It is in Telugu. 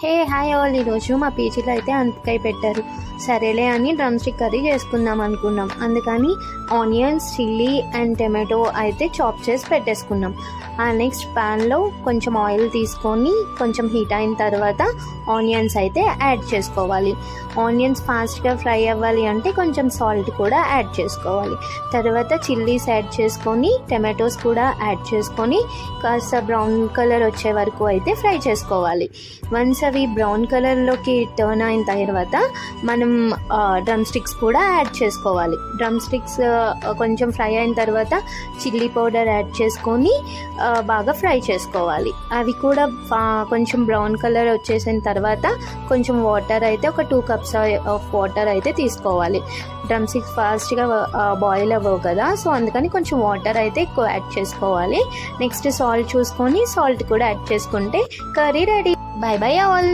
హే హాయ్ ఆల్, ఈరోజు మా పీజీలో అయితే అంతకాయ పెట్టారు. సరేలే అని డ్రమ్ స్టిక్ కర్రీ చేసుకుందాం అనుకున్నాం. అందుకని ఆనియన్స్, చిల్లీ అండ్ టమాటో అయితే చాప్ చేసి పెట్టేసుకున్నాం. నెక్స్ట్ ప్యాన్లో కొంచెం ఆయిల్ తీసుకొని కొంచెం హీట్ అయిన తర్వాత ఆనియన్స్ అయితే యాడ్ చేసుకోవాలి. ఆనియన్స్ ఫాస్ట్గా ఫ్రై అవ్వాలి అంటే కొంచెం సాల్ట్ కూడా యాడ్ చేసుకోవాలి. తర్వాత చిల్లీస్ యాడ్ చేసుకొని టమాటోస్ కూడా యాడ్ చేసుకొని కాస్త బ్రౌన్ కలర్ వచ్చే వరకు అయితే ఫ్రై చేసుకోవాలి. వన్స్ అవి బ్రౌన్ కలర్లోకి టర్న్ అయిన తర్వాత మనం డ్రమ్ స్టిక్స్ కూడా యాడ్ చేసుకోవాలి. డ్రమ్ స్టిక్స్ కొంచెం ఫ్రై అయిన తర్వాత చిల్లీ పౌడర్ యాడ్ చేసుకొని బాగా ఫ్రై చేసుకోవాలి. అవి కూడా కొంచెం బ్రౌన్ కలర్ వచ్చేసిన తర్వాత కొంచెం వాటర్ అయితే ఒక 2 cups ఆఫ్ వాటర్ అయితే తీసుకోవాలి. డ్రమ్ స్టిక్స్ ఫాస్ట్గా బాయిల్ అవ్వవు కదా, సో అందుకని కొంచెం వాటర్ అయితే ఎక్కువ యాడ్ చేసుకోవాలి. నెక్స్ట్ సాల్ట్ చూసుకొని సాల్ట్ కూడా యాడ్ చేసుకుంటే curry ready. By by all.